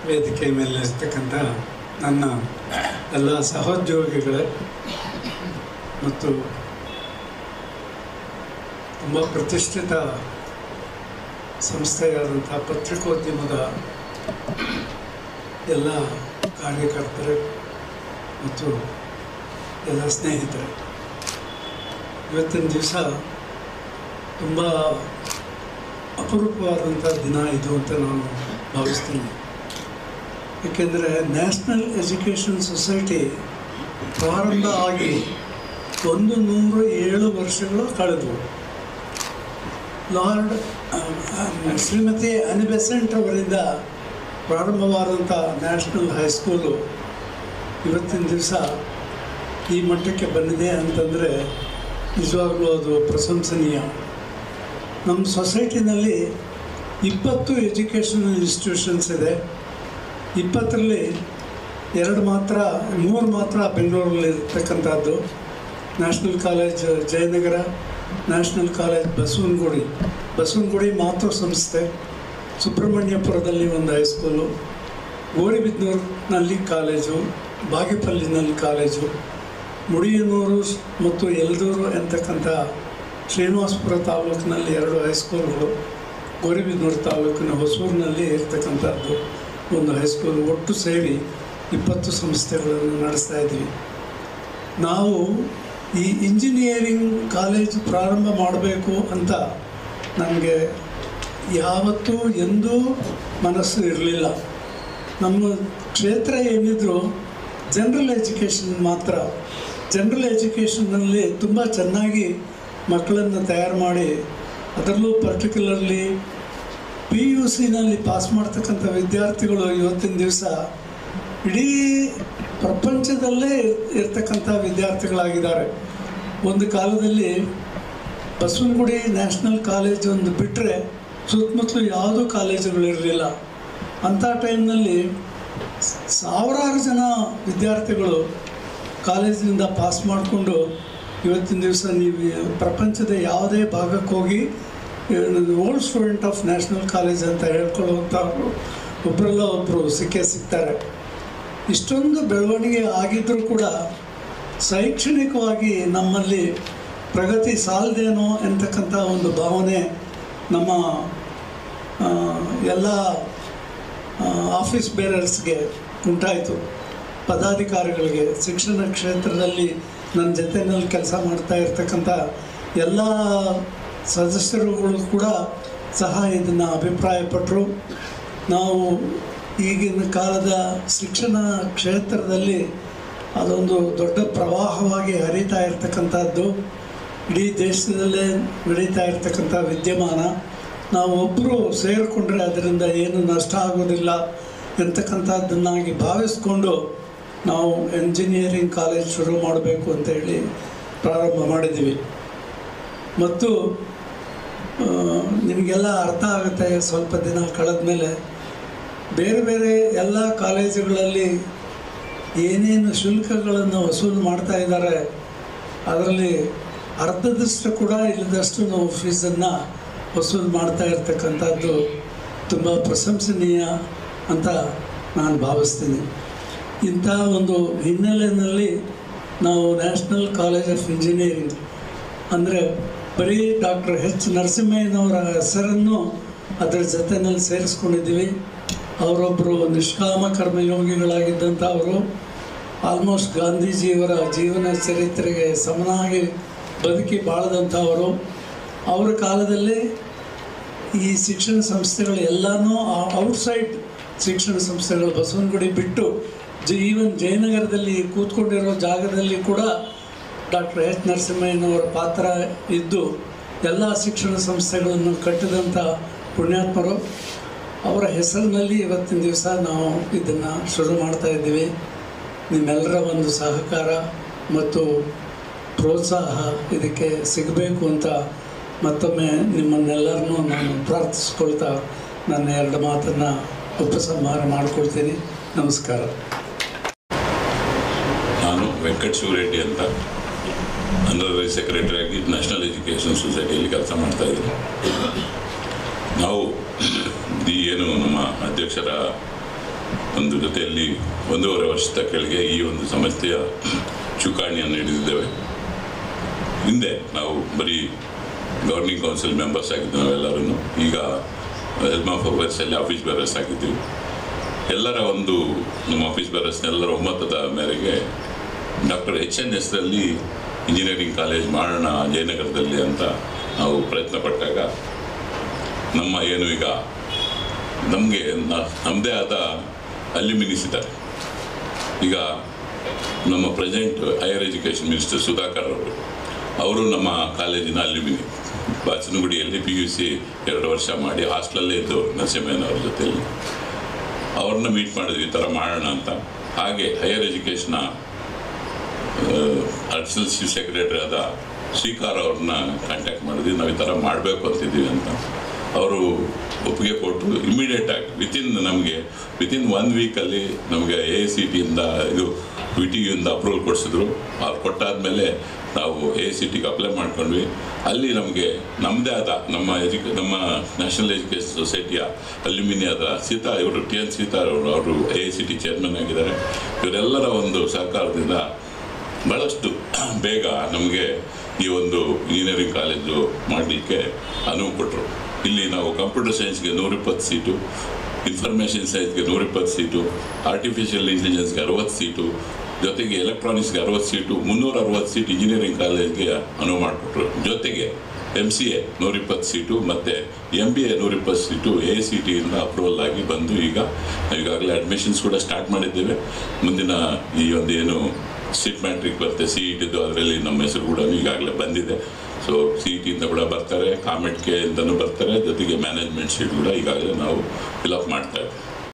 ವೇದಿಕೆ ಮೇಲೆ ಇರ್ತಕ್ಕಂಥ ನನ್ನ ಎಲ್ಲ ಸಹೋದ್ಯೋಗಿಗಳೇ ಮತ್ತು ತುಂಬ ಪ್ರತಿಷ್ಠಿತ ಸಂಸ್ಥೆಯಾದಂಥ ಪತ್ರಿಕೋದ್ಯಮದ ಎಲ್ಲ ಕಾರ್ಯಕರ್ತರು ಮತ್ತು ಎಲ್ಲ ಸ್ನೇಹಿತರು, ಇವತ್ತಿನ ದಿವಸ ತುಂಬ ಅಪರೂಪವಾದಂಥ ದಿನ ಇದು ಅಂತ ನಾನು ಭಾವಿಸ್ತೀನಿ. ಏಕೆಂದರೆ ನ್ಯಾಷನಲ್ ಎಜುಕೇಷನ್ ಸೊಸೈಟಿ ಪ್ರಾರಂಭ ಆಗಿ 107 ವರ್ಷಗಳು ಕಳೆದವು. ಲಾರ್ಡ್ ಶ್ರೀಮತಿ ಅನಿ ಬೆಸೆಂಟ್ ಅವರಿಂದ ಪ್ರಾರಂಭವಾದಂಥ ನ್ಯಾಷನಲ್ ಹೈಸ್ಕೂಲು ಇವತ್ತಿನ ದಿವಸ ಈ ಮಟ್ಟಕ್ಕೆ ಬಂದಿದೆ ಅಂತಂದರೆ ನಿಜವಾಗ್ಲೂ ಅದು ಪ್ರಶಂಸನೀಯ. ನಮ್ಮ ಸೊಸೈಟಿನಲ್ಲಿ 20 ಎಜುಕೇಷನಲ್ ಇನ್ಸ್ಟಿಟ್ಯೂಷನ್ಸ್ ಇದೆ. 20ರಲ್ಲಿ 3 ಮಾತ್ರ ಬೆಂಗಳೂರಲ್ಲಿ ಇರ್ತಕ್ಕಂಥದ್ದು. National college Jayanagar, national college Basavanagudi ಮಾತೃ ಸಂಸ್ಥೆ, ಸುಬ್ರಹ್ಮಣ್ಯಪುರದಲ್ಲಿ ಒಂದು ಹೈಸ್ಕೂಲು, ಗೋರಿಬಿದನೂರಿನಲ್ಲಿ ಕಾಲೇಜು, ಬಾಗೇಪಲ್ಲಿನಲ್ಲಿ ಕಾಲೇಜು, ಮುಡಿಯನೂರು ಮತ್ತು ಯಲದೂರು ಎಂತಕ್ಕಂಥ ಶ್ರೀನಿವಾಸಪುರ ತಾಲೂಕಿನಲ್ಲಿ 2 ಹೈಸ್ಕೂಲ್ಗಳು, ಗೋರಿಬಿದನೂರು ತಾಲೂಕಿನ ಹೊಸೂರಿನಲ್ಲಿ ಇರ್ತಕ್ಕಂಥದ್ದು ಒಂದು ಹೈಸ್ಕೂಲ್. ಒಟ್ಟು ಸೇರಿ 20 ಸಂಸ್ಥೆಗಳನ್ನು ನಡೆಸ್ತಾ ಇದ್ದೀವಿ. ನಾವು ಈ ಇಂಜಿನಿಯರಿಂಗ್ ಕಾಲೇಜು ಪ್ರಾರಂಭ ಮಾಡಬೇಕು ಅಂತ ನನಗೆ ಯಾವತ್ತೂ ಎಂದೂ ಮನಸ್ಸು ಇರಲಿಲ್ಲ. ನಮ್ಮ ಕ್ಷೇತ್ರ ಏನಿದ್ರು ಜನರಲ್ ಎಜುಕೇಷನ್ ಮಾತ್ರ. ಜನರಲ್ ಎಜುಕೇಷನ್ನಲ್ಲಿ ತುಂಬ ಚೆನ್ನಾಗಿ ಮಕ್ಕಳನ್ನು ತಯಾರು ಮಾಡಿ, ಅದರಲ್ಲೂ ಪರ್ಟಿಕ್ಯುಲರ್ಲಿ PUCನಲ್ಲಿ ಪಾಸ್ ಮಾಡ್ತಕ್ಕಂಥ ವಿದ್ಯಾರ್ಥಿಗಳು ಇವತ್ತಿನ ದಿವಸ ಇಡೀ ಪ್ರಪಂಚದಲ್ಲೇ ಇರ್ತಕ್ಕಂಥ ವಿದ್ಯಾರ್ಥಿಗಳಾಗಿದ್ದಾರೆ. ಒಂದು ಕಾಲದಲ್ಲಿ ಬಸವನಗುಡಿ ನ್ಯಾಷನಲ್ ಕಾಲೇಜ್ ಒಂದು ಬಿಟ್ಟರೆ ಸುತ್ತಮುತ್ತಲು ಯಾವುದೂ ಕಾಲೇಜುಗಳಿರಲಿಲ್ಲ. ಅಂಥ ಟೈಮ್ನಲ್ಲಿ ಸಾವಿರಾರು ಜನ ವಿದ್ಯಾರ್ಥಿಗಳು ಕಾಲೇಜಿನಿಂದ ಪಾಸ್ ಮಾಡಿಕೊಂಡು ಇವತ್ತಿನ ದಿವಸ ನೀವು ಪ್ರಪಂಚದ ಯಾವುದೇ ಭಾಗಕ್ಕೆ ಹೋಗಿ old student of national college ಅಂತ ಹೇಳ್ಕೊಳ್ಳುವಂಥವ್ರು ಒಬ್ಬರಲ್ಲ ಒಬ್ಬರು ಸಿಗ್ತಾರೆ. ಇಷ್ಟೊಂದು ಬೆಳವಣಿಗೆ ಆಗಿದ್ದರೂ ಕೂಡ ಶೈಕ್ಷಣಿಕವಾಗಿ ನಮ್ಮಲ್ಲಿ ಪ್ರಗತಿ ಸಾಲದೇನೋ ಎಂತಕ್ಕಂಥ ಒಂದು ಭಾವನೆ ನಮ್ಮ ಎಲ್ಲ ಆಫೀಸ್ ಬೇರರ್ಸ್ಗೆ ಉಂಟಾಯಿತು. ಪದಾಧಿಕಾರಿಗಳಿಗೆ, ಶಿಕ್ಷಣ ಕ್ಷೇತ್ರದಲ್ಲಿ ನನ್ನ ಜೊತೆಯಲ್ಲಿ ಕೆಲಸ ಮಾಡ್ತಾ ಇರ್ತಕ್ಕಂಥ ಎಲ್ಲ ಸದಸ್ಯರುಗಳು ಕೂಡ ಸಹ ಇದನ್ನು ಅಭಿಪ್ರಾಯಪಟ್ಟರು. ನಾವು ಈಗಿನ ಕಾಲದ ಶಿಕ್ಷಣ ಕ್ಷೇತ್ರದಲ್ಲಿ ಅದೊಂದು ದೊಡ್ಡ ಪ್ರವಾಹವಾಗಿ ಹರಿತಾ ಇರ್ತಕ್ಕಂಥದ್ದು, ಇಡೀ ದೇಶದಲ್ಲೇ ನಡೀತಾ ಇರ್ತಕ್ಕಂಥ ವಿದ್ಯಮಾನ. ನಾವು ಒಬ್ಬರು ಸೇರಿಕೊಂಡ್ರೆ ಅದರಿಂದ ಏನು ನಷ್ಟ ಆಗೋದಿಲ್ಲ ಎಂತಕ್ಕಂಥದ್ದನ್ನಾಗಿ ಭಾವಿಸ್ಕೊಂಡು ನಾವು ಎಂಜಿನಿಯರಿಂಗ್ ಕಾಲೇಜ್ ಶುರು ಮಾಡಬೇಕು ಅಂತ ಹೇಳಿ ಪ್ರಾರಂಭ ಮಾಡಿದ್ದೀವಿ. ಮತ್ತು ನಿಮಗೆಲ್ಲ ಅರ್ಥ ಆಗುತ್ತೆ, ಸ್ವಲ್ಪ ದಿನ ಕಳೆದ ಮೇಲೆ ಬೇರೆ ಬೇರೆ ಎಲ್ಲ ಕಾಲೇಜುಗಳಲ್ಲಿ ಏನೇನು ಶುಲ್ಕಗಳನ್ನು ವಸೂಲು ಮಾಡ್ತಾ ಇದ್ದಾರೆ ಅದರಲ್ಲಿ ಅರ್ಧದಷ್ಟು ಕೂಡ ಇಲ್ಲದಷ್ಟು ನಾವು ಫೀಸನ್ನು ವಸೂಲು ಮಾಡ್ತಾ ಇರ್ತಕ್ಕಂಥದ್ದು ತುಂಬ ಪ್ರಶಂಸನೀಯ ಅಂತ ನಾನು ಭಾವಿಸ್ತೀನಿ. ಇಂಥ ಒಂದು ಹಿನ್ನೆಲೆಯಲ್ಲಿ ನಾವು ನ್ಯಾಷನಲ್ ಕಾಲೇಜ್ ಆಫ್ ಇಂಜಿನಿಯರಿಂಗ್ ಅಂದರೆ ಬರೀ ಡಾಕ್ಟರ್ H. ನರಸಿಂಹಯ್ಯನವರ ಹೆಸರನ್ನು ಅದರ ಜೊತೆಯಲ್ಲಿ ಸೇರಿಸ್ಕೊಂಡಿದ್ದೀವಿ. ಅವರೊಬ್ಬರು ನಿಷ್ಕಾಮ ಕರ್ಮಯೋಗಿಗಳಾಗಿದ್ದಂಥವರು, ಆಲ್ಮೋಸ್ಟ್ ಗಾಂಧೀಜಿಯವರ ಜೀವನ ಚರಿತ್ರೆಗೆ ಸಮನಾಗಿ ಬದುಕಿ ಬಾಳದಂಥವರು. ಅವರ ಕಾಲದಲ್ಲಿ ಈ ಶಿಕ್ಷಣ ಸಂಸ್ಥೆಗಳು ಎಲ್ಲನೂ ಔಟ್ಸೈಡ್ ಶಿಕ್ಷಣ ಸಂಸ್ಥೆಗಳು ಬಸವನಗುಡಿ ಬಿಟ್ಟು ಈವನ್ ಜಯನಗರದಲ್ಲಿ ಕೂತ್ಕೊಂಡಿರೋ ಜಾಗದಲ್ಲಿ ಕೂಡ ಡಾಕ್ಟರ್ H. ನರಸಿಂಹಯ್ಯನವರ ಪಾತ್ರ ಇದ್ದು ಎಲ್ಲ ಶಿಕ್ಷಣ ಸಂಸ್ಥೆಗಳನ್ನು ಕಟ್ಟಿದಂಥ ಪುಣ್ಯಾತ್ಮರು. ಅವರ ಹೆಸರಿನಲ್ಲಿ ಇವತ್ತಿನ ದಿವಸ ನಾವು ಇದನ್ನು ಶುರು ಮಾಡ್ತಾ ಇದ್ದೀವಿ. ನಿಮ್ಮೆಲ್ಲರ ಒಂದು ಸಹಕಾರ ಮತ್ತು ಪ್ರೋತ್ಸಾಹ ಇದಕ್ಕೆ ಸಿಗಬೇಕು ಅಂತ ಮತ್ತೊಮ್ಮೆ ನಿಮ್ಮನ್ನೆಲ್ಲರನ್ನೂ ನಾನು ಪ್ರಾರ್ಥಿಸ್ಕೊಳ್ತಾ ನನ್ನ 2 ಮಾತನ್ನು ಉಪಸಂಹಾರ ಮಾಡಿಕೊಳ್ತೀನಿ. ನಮಸ್ಕಾರ. ನಾನು ವೆಂಕಟ ಶಿವರೆಡ್ಡಿ ಅಂತ ಆನರರಿ ಸೆಕ್ರೆಟರಿ ಆಗಿ ನ್ಯಾಷನಲ್ ಎಜುಕೇಷನ್ ಸೊಸೈಟಿಯಲ್ಲಿ ಕೆಲಸ ಮಾಡ್ತಾಯಿದ್ದೀನಿ. ನಾವು ಏನು ನಮ್ಮ ಅಧ್ಯಕ್ಷರ ಒಂದು ಜೊತೆಯಲ್ಲಿ 1.5 ವರ್ಷದ ಕೆಳಗೆ ಈ ಒಂದು ಸಂಸ್ಥೆಯ ಚುಕ್ಕಾಣಿಯನ್ನು ಹಿಡಿದಿದ್ದೇವೆ. ಹಿಂದೆ ನಾವು ಬರೀ ಗವರ್ನಿಂಗ್ ಕೌನ್ಸಿಲ್ ಮೆಂಬರ್ಸ್ ಆಗಿದ್ದು ನಾವೆಲ್ಲರೂ, ಈಗ ಹೆಲ್ಮ್ ಆಫ್ ಅಫೇರ್ಸಲ್ಲಿ ಆಫೀಸ್ ಬೇರರ್ಸ್ ಆಗಿದ್ದೀವಿ. ಎಲ್ಲರ ಒಂದು ನಮ್ಮ ಆಫೀಸ್ ಬೇರರ್ಸ್ನೆಲ್ಲರ ಒಮ್ಮತದ ಮೇರೆಗೆ ಡಾಕ್ಟರ್ HNS ಇಂಜಿನಿಯರಿಂಗ್ ಕಾಲೇಜ್ ಮಾಡೋಣ ಜಯನಗರದಲ್ಲಿ ಅಂತ ನಾವು ಪ್ರಯತ್ನ ಪಟ್ಟಾಗ ನಮ್ಮ ಏನು ಈಗ ನಮಗೆ ನಮ್ಮದೇ ಆದ ಅಲ್ಯುಮಿನಿಸ್ ಇದ್ದಾರೆ. ಈಗ ನಮ್ಮ present higher education minister Sudhakar ಅವರು ನಮ್ಮ ಕಾಲೇಜಿನ ಅಲ್ಯುಮಿನಿ. ಬಾಚನಗುಡಿಯಲ್ಲಿ PUC 2 ವರ್ಷ ಮಾಡಿ ಹಾಸ್ಟೆಲಲ್ಲೇ ಇದ್ದು ನರಸಿಂಹಯ್ಯನವ್ರ ಜೊತೆಯಲ್ಲಿ ಅವ್ರನ್ನ ಮೀಟ್ ಮಾಡಿದ್ವಿ, ಈ ಥರ ಮಾಡೋಣ ಅಂತ. ಹಾಗೆ ಹೈಯರ್ ಎಜುಕೇಷನ್ನ ಅಡಿಷನಲ್ ಚೀಫ್ ಸೆಕ್ರೆಟರಿ ಆದ ಶ್ರೀಕಾರ್ ಅವ್ರನ್ನ ಕಾಂಟ್ಯಾಕ್ಟ್ ಮಾಡಿದ್ವಿ, ನಾವು ಈ ಥರ ಮಾಡಬೇಕು ಅಂತಿದ್ದೀವಿ ಅಂತ. ಅವರು ಒಪ್ಪಿಗೆ ಕೊಟ್ಟರು. ಇಮಿಡಿಯೇಟಾಗಿ ವಿತಿನ್ 1 ವೀಕಲ್ಲಿ ನಮಗೆ AICTಯಿಂದ ಇದು VTUಯಿಂದ ಅಪ್ರೂವಲ್ ಕೊಡಿಸಿದ್ರು. ಅವ್ರು ಕೊಟ್ಟಾದಮೇಲೆ ನಾವು AICTಗೆ ಅಪ್ಲೈ ಮಾಡ್ಕೊಂಡ್ವಿ. ಅಲ್ಲಿ ನಮಗೆ ನಮ್ಮದೇ ಆದ ನಮ್ಮ ನ್ಯಾಷನಲ್ ಎಜುಕೇಷನ್ ಸೊಸೈಟಿಯ ಅಲ್ಯುಮಿನಿ ಆದ ಸೀತಾ ಇವರು TN ಸೀತಾ ಅವರು AICT ಚೇರ್ಮನ್ ಆಗಿದ್ದಾರೆ. ಇವರೆಲ್ಲರ ಒಂದು ಸಹಕಾರದಿಂದ ಭಾಳಷ್ಟು ಬೇಗ ನಮಗೆ ಈ ಒಂದು ಇಂಜಿನಿಯರಿಂಗ್ ಕಾಲೇಜು ಮಾಡಲಿಕ್ಕೆ ಅನುವು ಕೊಟ್ಟರು. ಇಲ್ಲಿ ನಾವು ಕಂಪ್ಯೂಟರ್ ಸೈನ್ಸ್ಗೆ 120 ಸೀಟು, ಇನ್ಫಾರ್ಮೇಷನ್ ಸೈನ್ಸ್ಗೆ 120 ಸೀಟು, ಆರ್ಟಿಫಿಷಿಯಲ್ ಇಂಟೆಲಿಜೆನ್ಸ್ಗೆ 60 ಸೀಟು, ಜೊತೆಗೆ ಎಲೆಕ್ಟ್ರಾನಿಕ್ಸ್ಗೆ 60 ಸೀಟು, 360 ಸೀಟ್ ಇಂಜಿನಿಯರಿಂಗ್ ಕಾಲೇಜ್ಗೆ ಅನುವು ಮಾಡಿಕೊಟ್ರು. ಜೊತೆಗೆ MCA 120 ಸೀಟು ಮತ್ತು MBA 120 ಸೀಟು AICTಯಿಂದ ಅಪ್ರೂವಲ್ ಆಗಿ ಬಂದು ಈಗಾಗಲೇ ಅಡ್ಮಿಷನ್ಸ್ ಕೂಡ ಸ್ಟಾರ್ಟ್ ಮಾಡಿದ್ದೇವೆ. ಮುಂದಿನ ಈ ಒಂದು ಏನು ಸೀಟ್ ಮ್ಯಾಟ್ರಿಕ್ ಬರುತ್ತೆ, CETದು, ಅದರಲ್ಲಿ ನಮ್ಮ ಹೆಸರು ಕೂಡ ಈಗಾಗಲೇ ಬಂದಿದೆ. ಸೊ CETಯಿಂದ ಕೂಡ ಬರ್ತಾರೆ, ಕಾಮೆಟ್ಗೆ ಅಂತಲೂ ಬರ್ತಾರೆ, ಜೊತೆಗೆ ಮ್ಯಾನೇಜ್ಮೆಂಟ್ ಸೀಟ್ ಕೂಡ ಈಗಾಗಲೇ ನಾವು ಫಿಲಪ್ ಮಾಡ್ತಾ ಇದ್ದೀವಿ.